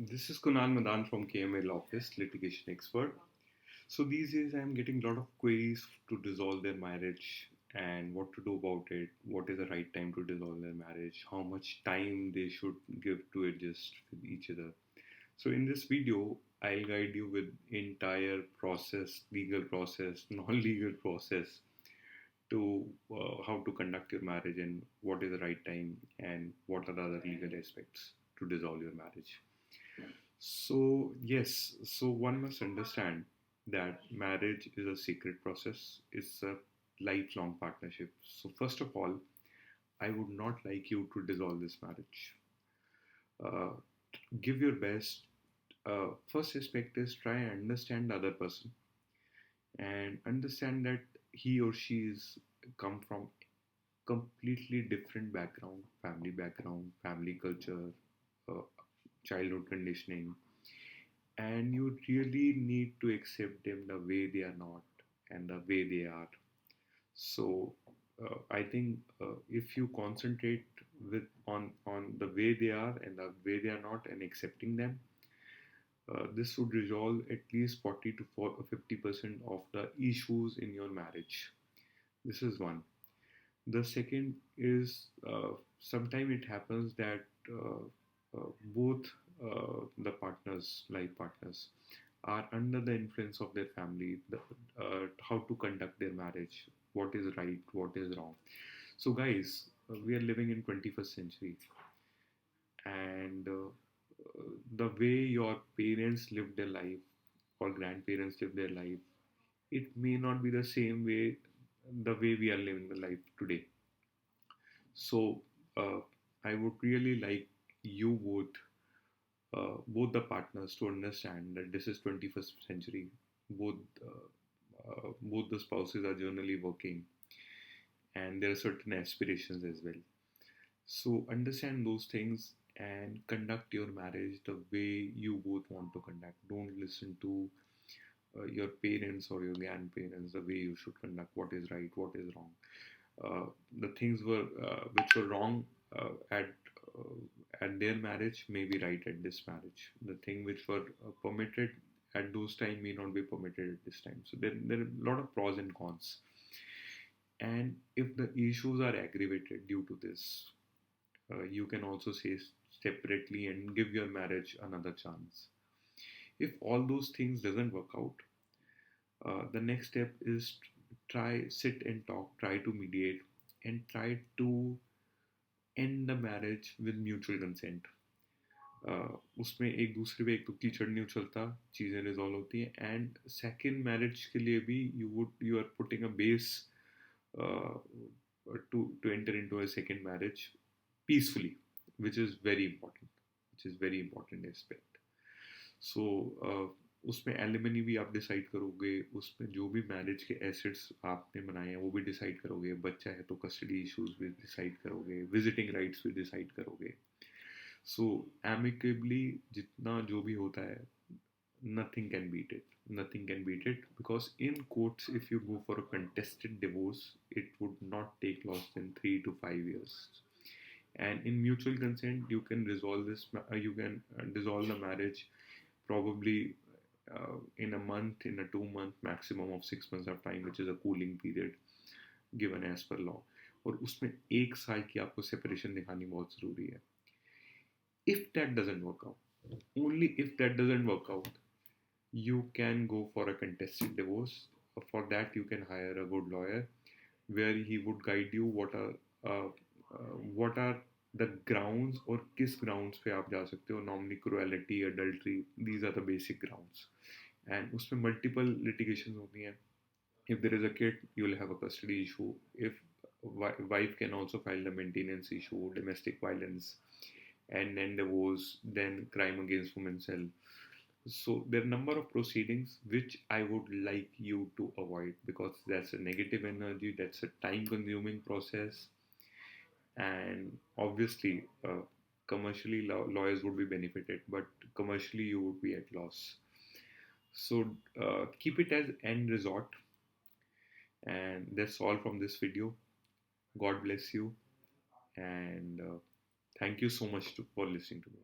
This is Kunal Madan from KML Office, litigation expert. So these days I'm getting a lot of queries to dissolve their marriage and what to do about it, what is the right time to dissolve their marriage, how much time they should give to adjust with each other. So in this video, I'll guide you with entire process, legal process, non-legal process to how to conduct your marriage and what is the right time and what are the other legal aspects to dissolve your marriage. So, yes, so one must understand that marriage is a sacred process, it's a lifelong partnership. So, first of all, I would not like you to dissolve this marriage. Uh, give your best. First aspect is try and understand the other person and understand that he or she is come from completely different background, family culture, uh, childhood conditioning, and you really need to accept them the way they are not and the way they are. So I think if you concentrate with on the way they are and the way they are not and accepting them, this would resolve at least 40 to 50% of the issues in your marriage. This is one. The second is sometimes it happens that both the partners, life partners, are under the influence of their family, how to conduct their marriage, what is right, what is wrong. So, guys, we are living in 21st century, and the way your parents lived their life or grandparents lived their life, it may not be the same way the way we are living the life today. So uh, I would really like you both the partners to understand that this is 21st century. Both both the spouses are generally working, and there are certain aspirations as well. So understand those things and conduct your marriage the way you both want to conduct. Don't listen to your parents or your grandparents the way you should conduct. What is right, what is wrong. The things were which were wrong uh, at their marriage may be right at this marriage. The thing which were permitted at those time may not be permitted at this time. So there are a lot of pros and cons. And if the issues are aggravated due to this, you can also say separately and give your marriage another chance. If all those things doesn't work out, the next step is try sit and talk, try to mediate, and try to end the marriage with mutual consent. उसमें एक दूसरे पे एक तो कीचड़ नहीं उछलता, चीज़ें रिजॉल्व होती हैं एंड सेकेंड मैरिज के लिए भी you are putting a base to enter into a second marriage peacefully, which is very important, which is very important aspect. So उसमें एलिमनी भी आप डिसाइड करोगे, उसमें जो भी मैरिज के एसेट्स आपने बनाए हैं वो भी डिसाइड करोगे, बच्चा है तो कस्टडी इश्यूज भी डिसाइड करोगे, विजिटिंग राइट्स भी डिसाइड करोगे. सो एमिकेबली जितना जो भी होता है, nothing can beat it, nothing can beat it, because in courts if you go for a contested divorce it would not take less than 3 to 5 years, and in mutual consent you can resolve this you can dissolve the marriage probably in a month, in a 2 month, maximum of 6 months of time, which is a cooling period given as per law. और उसमें 1 साल की आपको separation दिखानी बहुत ज़रूरी है. If that doesn't work out, only if that doesn't work out, you can go for a contested divorce. For that, you can hire a good lawyer, where he would guide you what are the grounds or किस grounds पे आप जा सकते हो. Normally cruelty, adultery, these are the basic grounds. And उसमें multiple litigations होती हैं. If there is a kid, you will have a custody issue. If wife can also file the maintenance issue, domestic violence, and then divorce, then crime against women cell. So there are a number of proceedings which I would like you to avoid, because that's a negative energy, that's a time consuming process, and obviously commercially lawyers would be benefited, but commercially you would be at loss. So keep it as end resort, and that's all from this video. God bless you, and thank you so much for listening to me.